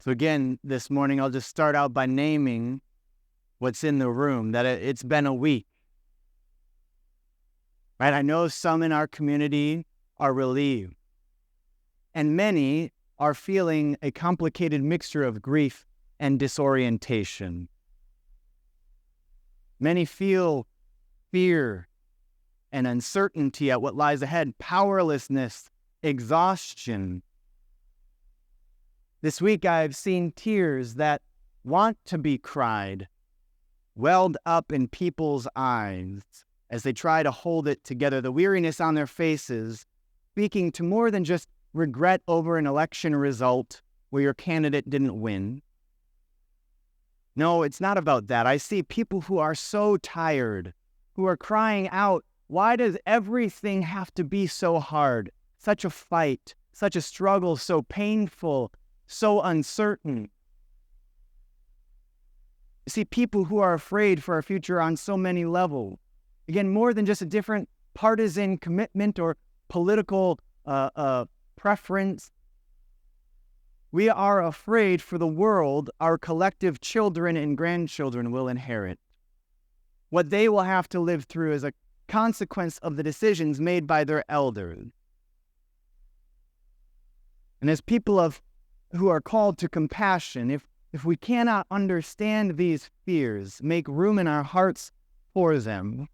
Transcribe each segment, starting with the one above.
So again, this morning, I'll just start out by naming what's in the room, that it's been a week. Right? I know some in our community are relieved, and many are feeling a complicated mixture of grief and disorientation. Many feel fear and uncertainty at what lies ahead, powerlessness, exhaustion. This week, I've seen tears that want to be cried welled up in people's eyes as they try to hold it together, the weariness on their faces, speaking to more than just regret over an election result where your candidate didn't win. No, it's not about that. I see people who are so tired, who are crying out, why does everything have to be so hard? Such a fight, such a struggle, so painful, so uncertain. You see people who are afraid for our future on so many levels. Again, more than just a different partisan commitment or political preference. We are afraid for the world our collective children and grandchildren will inherit. What they will have to live through as a consequence of the decisions made by their elders. And as people who are called to compassion, if we cannot understand these fears, make room in our hearts for them,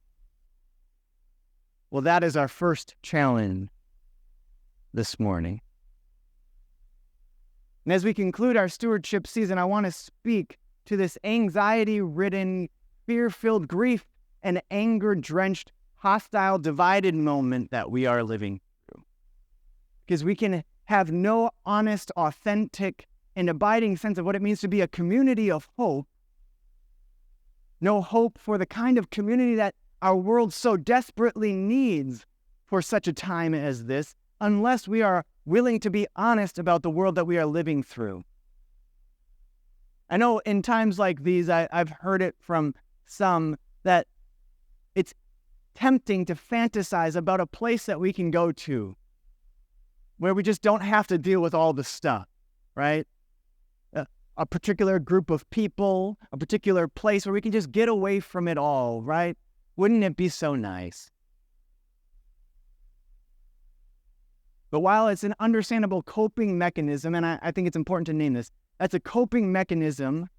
well, that is our first challenge this morning. And as we conclude our stewardship season, I want to speak to this anxiety-ridden, fear-filled, grief and anger-drenched, hostile, divided moment that we are living through. Because we can have no honest, authentic, and abiding sense of what it means to be a community of hope. No hope for the kind of community that our world so desperately needs for such a time as this, unless we are willing to be honest about the world that we are living through. I know in times like these, I've heard it from some that it's tempting to fantasize about a place that we can go to where we just don't have to deal with all the stuff, right? A particular group of people, a particular place where we can just get away from it all, right? Wouldn't it be so nice? But while it's an understandable coping mechanism, and I think it's important to name this, that's a coping mechanism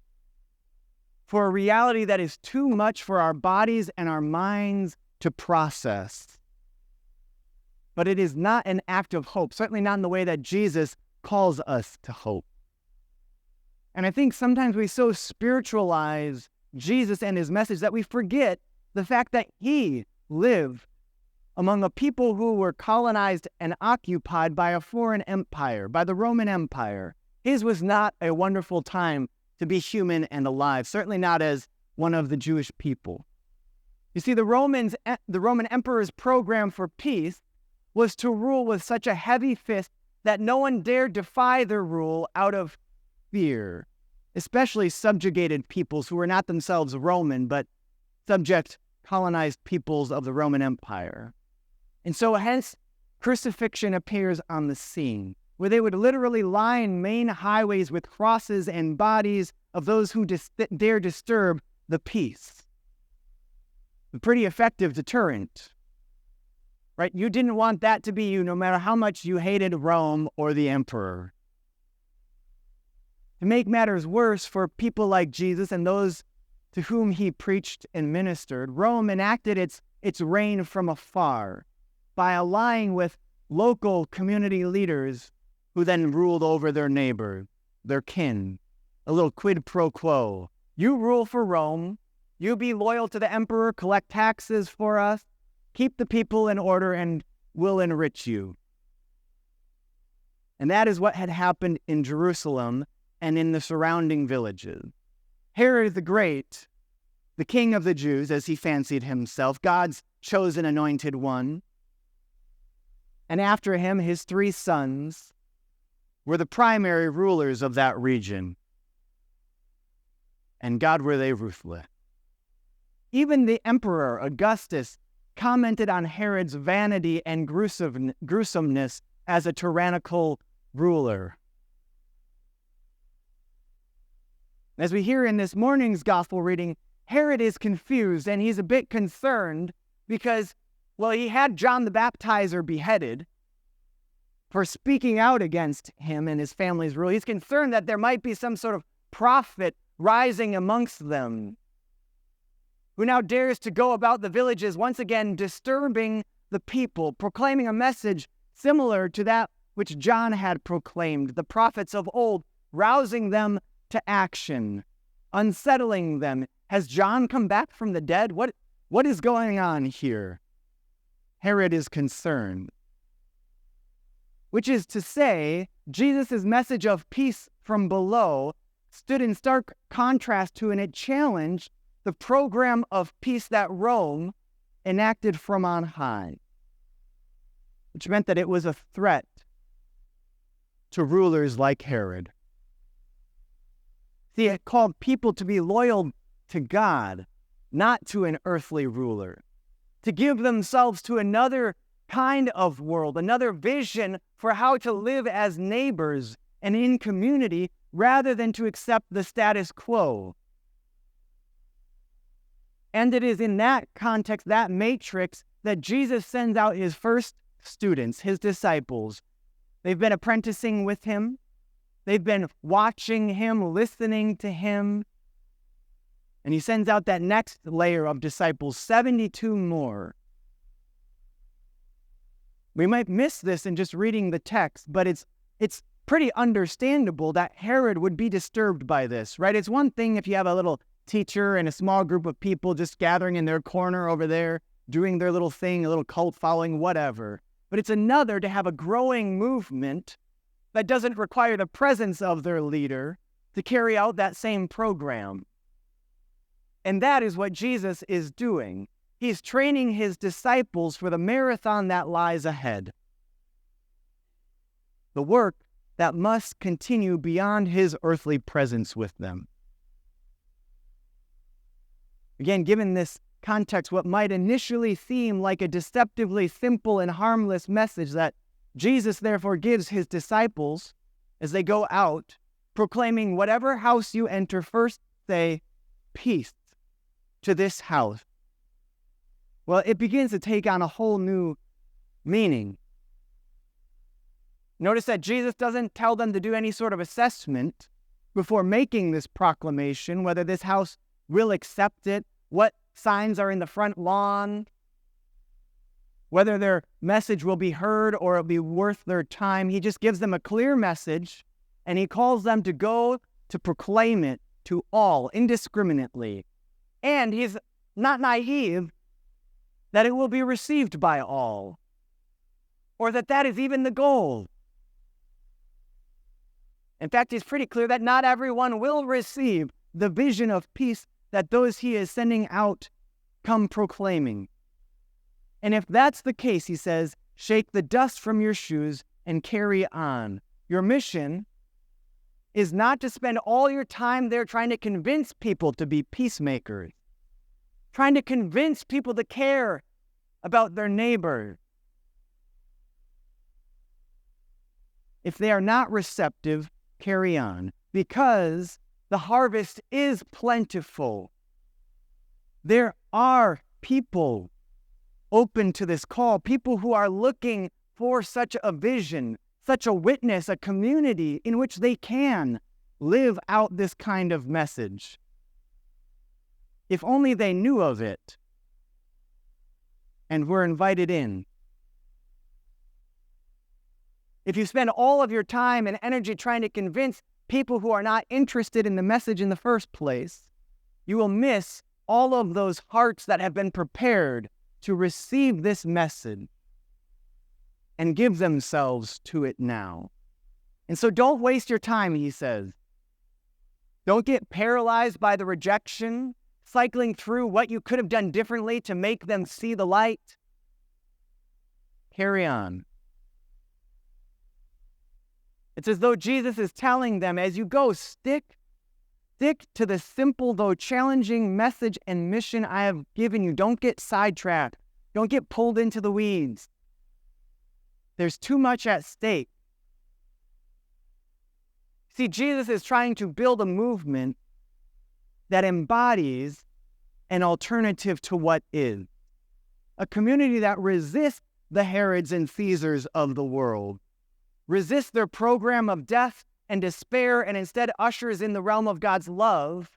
for a reality that is too much for our bodies and our minds to process. But it is not an act of hope, certainly not in the way that Jesus calls us to hope. And I think sometimes we so spiritualize Jesus and his message that we forget the fact that he lived among a people who were colonized and occupied by a foreign empire, by the Roman Empire. His was not a wonderful time to be human and alive, certainly not as one of the Jewish people. You see, the Roman emperor's program for peace was to rule with such a heavy fist that no one dared defy their rule out of fear, especially subjugated peoples who were not themselves Roman, but subject colonized peoples of the Roman Empire. And so hence, crucifixion appears on the scene, where they would literally line main highways with crosses and bodies of those who dare disturb the peace. A pretty effective deterrent, right? You didn't want that to be you, no matter how much you hated Rome or the emperor. To make matters worse for people like Jesus and those to whom he preached and ministered, Rome enacted its reign from afar by allying with local community leaders who then ruled over their neighbor, their kin, a little quid pro quo. You rule for Rome, you be loyal to the emperor, collect taxes for us, keep the people in order, and we'll enrich you. And that is what had happened in Jerusalem and in the surrounding villages. Herod the Great, the king of the Jews, as he fancied himself, God's chosen anointed one, and after him his 3 sons were the primary rulers of that region. And God, were they ruthless. Even the emperor, Augustus, commented on Herod's vanity and gruesomeness as a tyrannical ruler. As we hear in this morning's gospel reading, Herod is confused and he's a bit concerned because, well, he had John the Baptizer beheaded for speaking out against him and his family's rule. He's concerned that there might be some sort of prophet rising amongst them who now dares to go about the villages, once again disturbing the people, proclaiming a message similar to that which John had proclaimed, the prophets of old, rousing them to action, unsettling them. Has John come back from the dead? What is going on here? Herod is concerned. Which is to say, Jesus' message of peace from below stood in stark contrast to and it challenged the program of peace that Rome enacted from on high, which meant that it was a threat to rulers like Herod. See, it called people to be loyal to God, not to an earthly ruler, to give themselves to another kind of world, another vision for how to live as neighbors and in community, rather than to accept the status quo. And it is in that context, that matrix, that Jesus sends out his first students, his disciples. They've been apprenticing with him. They've been watching him, listening to him. And he sends out that next layer of disciples, 72 more. We might miss this in just reading the text, but it's pretty understandable that Herod would be disturbed by this, right? It's one thing if you have a little teacher and a small group of people just gathering in their corner over there, doing their little thing, a little cult following, whatever. But it's another to have a growing movement that doesn't require the presence of their leader to carry out that same program. And that is what Jesus is doing. He's training his disciples for the marathon that lies ahead. The work that must continue beyond his earthly presence with them. Again, given this context, what might initially seem like a deceptively simple and harmless message that Jesus therefore gives his disciples as they go out, proclaiming, whatever house you enter, first say, peace to this house. Well, it begins to take on a whole new meaning. Notice that Jesus doesn't tell them to do any sort of assessment before making this proclamation, whether this house will accept it, what signs are in the front lawn, whether their message will be heard or it'll be worth their time. He just gives them a clear message, and he calls them to go to proclaim it to all indiscriminately. And he's not naive that it will be received by all, or that is even the goal. In fact, he's pretty clear that not everyone will receive the vision of peace that those he is sending out come proclaiming. And if that's the case, he says, shake the dust from your shoes and carry on. Your mission is not to spend all your time there trying to convince people to be peacemakers, trying to convince people to care about their neighbor. If they are not receptive, carry on, because the harvest is plentiful. There are people open to this call, people who are looking for such a vision, such a witness, a community in which they can live out this kind of message. If only they knew of it and were invited in. If you spend all of your time and energy trying to convince people who are not interested in the message in the first place, you will miss all of those hearts that have been prepared to receive this message and give themselves to it now. And so don't waste your time, he says. Don't get paralyzed by the rejection, cycling through what you could have done differently to make them see the light. Carry on. It's as though Jesus is telling them, as you go, stick to the simple though challenging message and mission I have given you. Don't get sidetracked. Don't get pulled into the weeds. There's too much at stake. See, Jesus is trying to build a movement that embodies an alternative to what is. A community that resists the Herods and Caesars of the world, resists their program of death and despair, and instead ushers in the realm of God's love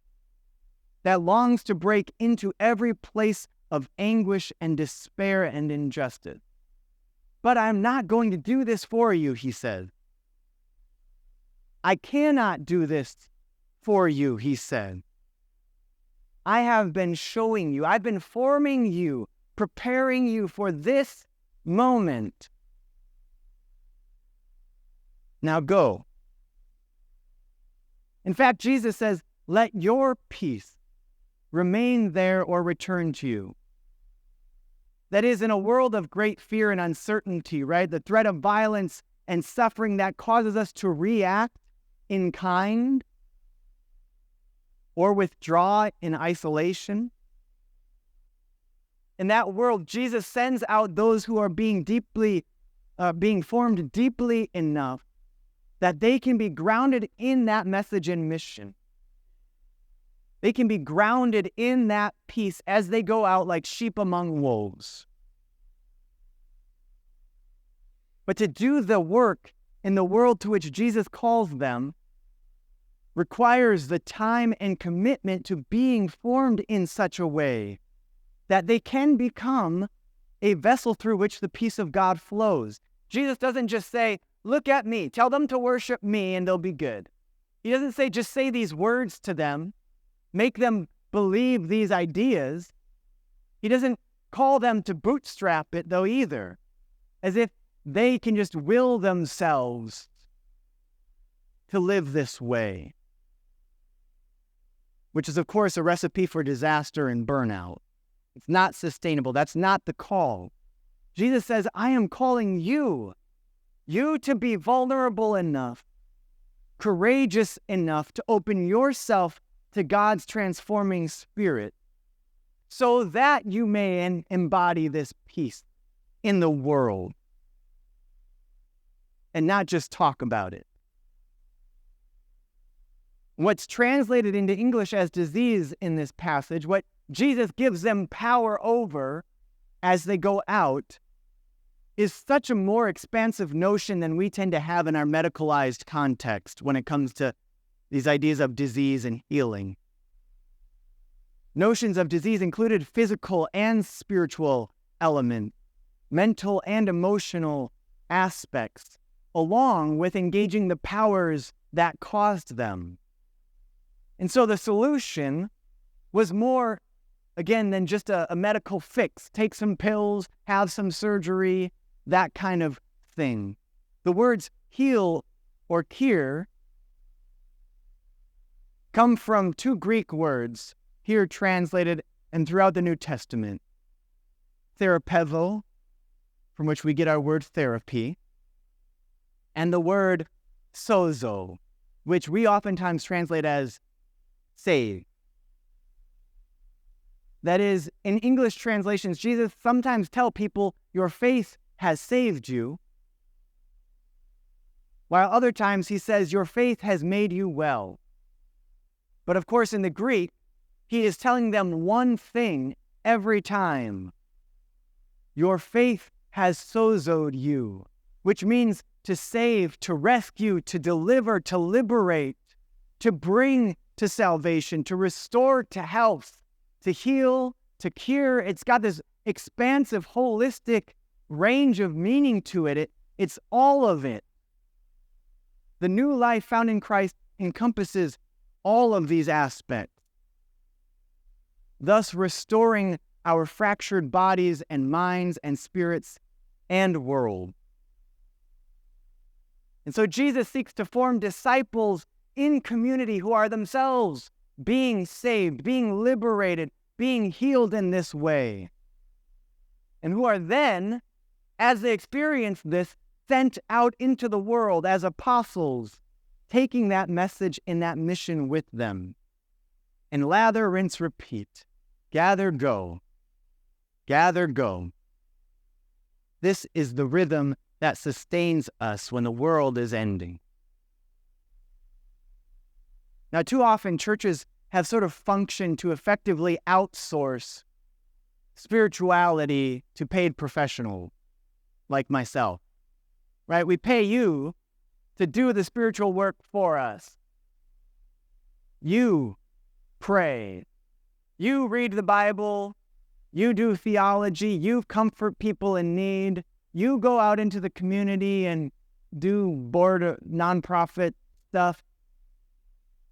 that longs to break into every place of anguish and despair and injustice. But I'm not going to do this for you, he says. I cannot do this for you, he said. I have been showing you, I've been forming you, preparing you for this moment. Now go. In fact, Jesus says, let your peace remain there or return to you. That is, in a world of great fear and uncertainty, right? The threat of violence and suffering that causes us to react in kind or withdraw in isolation. In that world, Jesus sends out those who are being formed deeply enough that they can be grounded in that message and mission. They can be grounded in that peace as they go out like sheep among wolves. But to do the work in the world to which Jesus calls them requires the time and commitment to being formed in such a way that they can become a vessel through which the peace of God flows. Jesus doesn't just say, look at me, tell them to worship me and they'll be good. He doesn't say, just say these words to them, make them believe these ideas. He doesn't call them to bootstrap it, though, either, as if they can just will themselves to live this way, which is, of course, a recipe for disaster and burnout. It's not sustainable. That's not the call. Jesus says, I am calling you to be vulnerable enough, courageous enough to open yourself to God's transforming spirit so that you may embody this peace in the world and not just talk about it. What's translated into English as disease in this passage, what Jesus gives them power over as they go out, is such a more expansive notion than we tend to have in our medicalized context when it comes to these ideas of disease and healing. Notions of disease included physical and spiritual elements, mental and emotional aspects, along with engaging the powers that caused them. And so the solution was more, again, than just a medical fix. Take some pills, have some surgery, that kind of thing. The words heal or cure come from two Greek words, here translated and throughout the New Testament. Therapevo, from which we get our word therapy, and the word sozo, which we oftentimes translate as save. That is, in English translations, Jesus sometimes tells people, your faith has saved you, while other times he says, your faith has made you well. But of course, in the Greek, he is telling them one thing every time. Your faith has sozoed you, which means to save, to rescue, to deliver, to liberate, to bring to salvation, to restore to health, to heal, to cure. It's got this expansive, holistic range of meaning to it. It's all of it. The new life found in Christ encompasses all of these aspects, thus restoring our fractured bodies and minds and spirits and world. And so Jesus seeks to form disciples in community who are themselves being saved, being liberated, being healed in this way, and who are then, as they experience this, sent out into the world as apostles, taking that message and that mission with them. And lather, rinse, repeat. Gather, go. Gather, go. This is the rhythm that sustains us when the world is ending. Now, too often churches have sort of functioned to effectively outsource spirituality to paid professionals like myself, right? We pay you to do the spiritual work for us. You pray. You read the Bible. You do theology. You comfort people in need. You go out into the community and do board nonprofit stuff.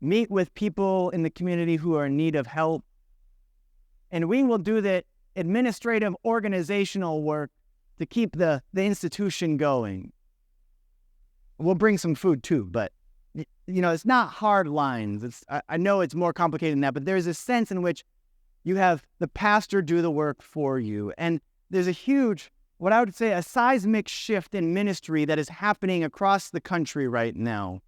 Meet with people in the community who are in need of help. And we will do the administrative organizational work to keep the institution going. We'll bring some food too, but it's not hard lines. I know it's more complicated than that, but there's a sense in which you have the pastor do the work for you. And there's a huge, what I would say, a seismic shift in ministry that is happening across the country right now.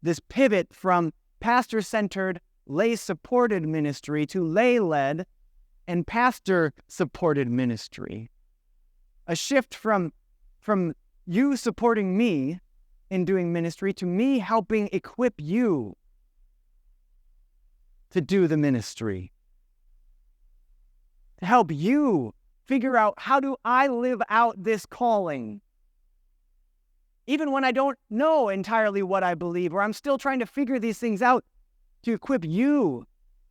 This pivot from pastor-centered, lay-supported ministry to lay-led and pastor-supported ministry. A shift from you supporting me in doing ministry to me helping equip you to do the ministry. To help you figure out, how do I live out this calling? Even when I don't know entirely what I believe, or I'm still trying to figure these things out, to equip you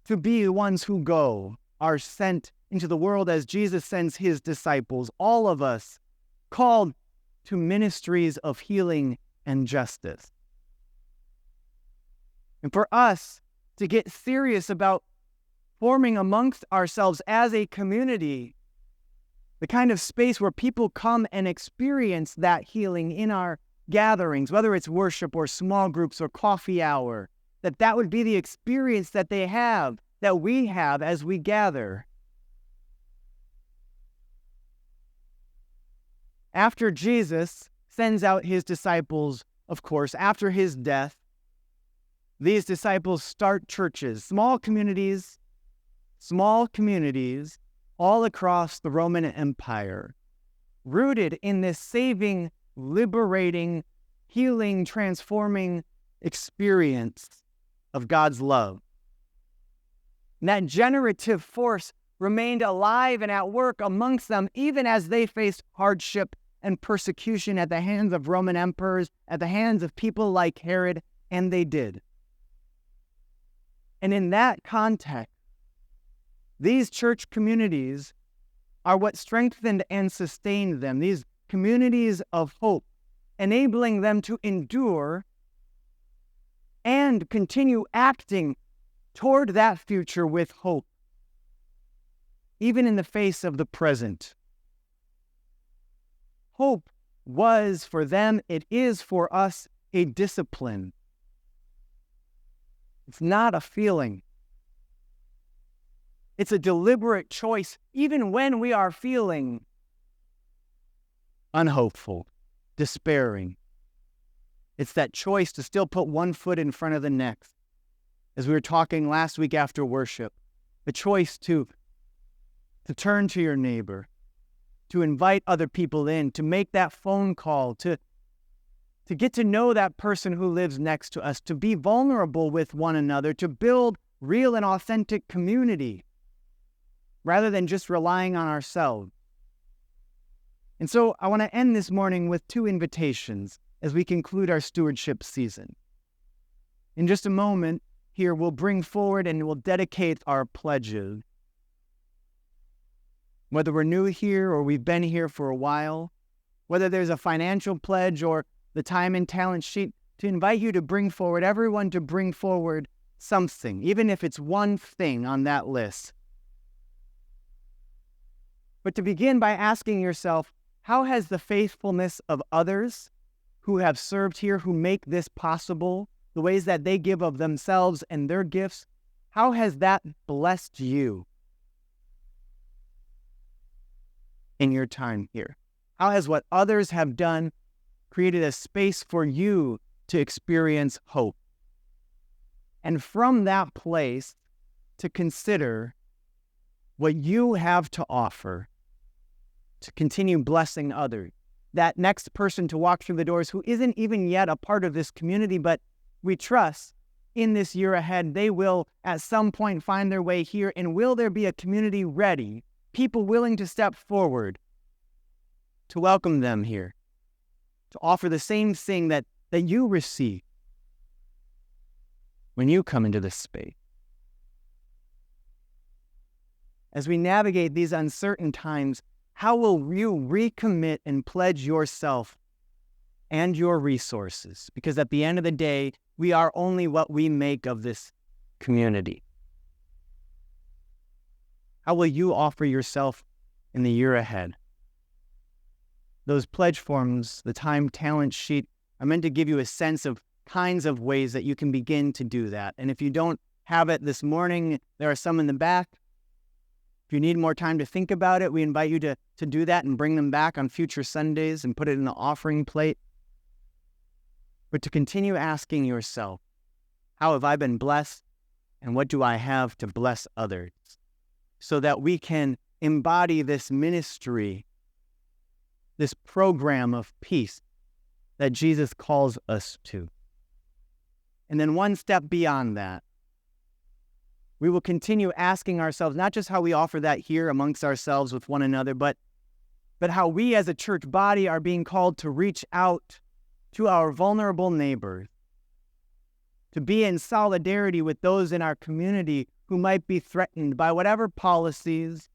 to be the ones who go, are sent into the world as Jesus sends his disciples, all of us called to ministries of healing and justice. And for us to get serious about forming amongst ourselves as a community, the kind of space where people come and experience that healing in our gatherings, whether it's worship or small groups or coffee hour, that would be the experience that they have, that we have as we gather. After Jesus sends out his disciples, of course, after his death, these disciples start churches, small communities all across the Roman Empire, rooted in this saving, liberating, healing, transforming experience of God's love. And that generative force remained alive and at work amongst them, even as they faced hardship and persecution at the hands of Roman emperors, at the hands of people like Herod, and they did. And in that context, these church communities are what strengthened and sustained them, these communities of hope, enabling them to endure and continue acting toward that future with hope, even in the face of the present. Hope was for them, it is for us, a discipline. It's not a feeling. It's a deliberate choice, even when we are feeling unhopeful, despairing. It's that choice to still put one foot in front of the next. As we were talking last week after worship, the choice to turn to your neighbor, to invite other people in, to make that phone call, to get to know that person who lives next to us, to be vulnerable with one another, to build real and authentic community, rather than just relying on ourselves. And so I want to end this morning with two invitations as we conclude our stewardship season. In just a moment here, we'll bring forward and we'll dedicate our pledges. Whether we're new here or we've been here for a while, whether there's a financial pledge or the time and talent sheet, to invite you to bring forward, everyone to bring forward something, even if it's one thing on that list. But to begin by asking yourself, how has the faithfulness of others who have served here, who make this possible, the ways that they give of themselves and their gifts, how has that blessed you in your time here? How has what others have done created a space for you to experience hope? And from that place, to consider what you have to offer to continue blessing others. That next person to walk through the doors who isn't even yet a part of this community, but we trust in this year ahead, they will at some point find their way here? And will there be a community ready, people willing to step forward to welcome them here, to offer the same thing that you receive when you come into this space? As we navigate these uncertain times, how will you recommit and pledge yourself and your resources? Because at the end of the day, we are only what we make of this community. How will you offer yourself in the year ahead? Those pledge forms, the time talent sheet, are meant to give you a sense of kinds of ways that you can begin to do that. And if you don't have it this morning, there are some in the back. If you need more time to think about it, we invite you to do that and bring them back on future Sundays and put it in the offering plate. But to continue asking yourself, how have I been blessed, and what do I have to bless others? So that we can embody this ministry, this program of peace that Jesus calls us to. And then one step beyond that, we will continue asking ourselves not just how we offer that here amongst ourselves with one another, but how we as a church body are being called to reach out to our vulnerable neighbors, to be in solidarity with those in our community who might be threatened by whatever policies,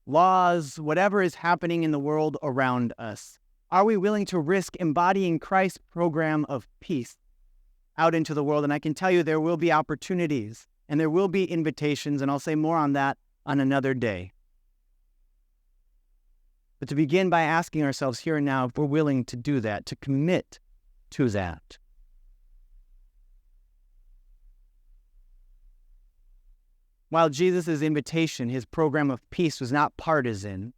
laws, whatever is happening in the world around us. Are we willing to risk embodying Christ's program of peace out into the world? And I can tell you there will be opportunities and there will be invitations, and I'll say more on that on another day. But to begin by asking ourselves here and now if we're willing to do that, to commit to that. While Jesus' invitation, his program of peace, was not partisan,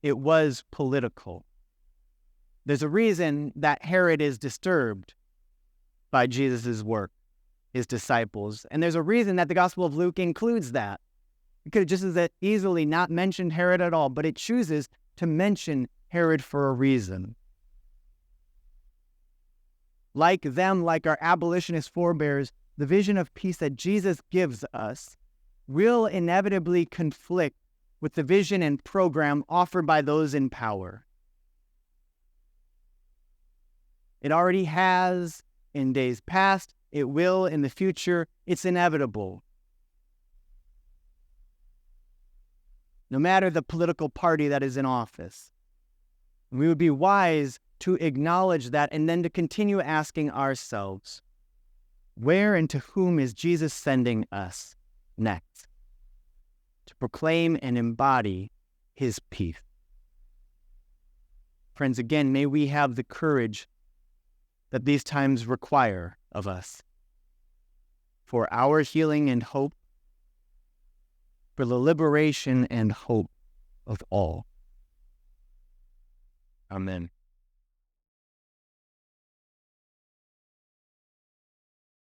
it was political. There's a reason that Herod is disturbed by Jesus' work, his disciples. And there's a reason that the Gospel of Luke includes that. It could have just as easily not mentioned Herod at all, but it chooses to mention Herod for a reason. Like them, like our abolitionist forebears, the vision of peace that Jesus gives us will inevitably conflict with the vision and program offered by those in power. It already has in days past. It will in the future. It's inevitable. No matter the political party that is in office. We would be wise to acknowledge that and then to continue asking ourselves, where and to whom is Jesus sending us next? To proclaim and embody his peace. Friends, again, may we have the courage that these times require of us for our healing and hope, for the liberation and hope of all. Amen.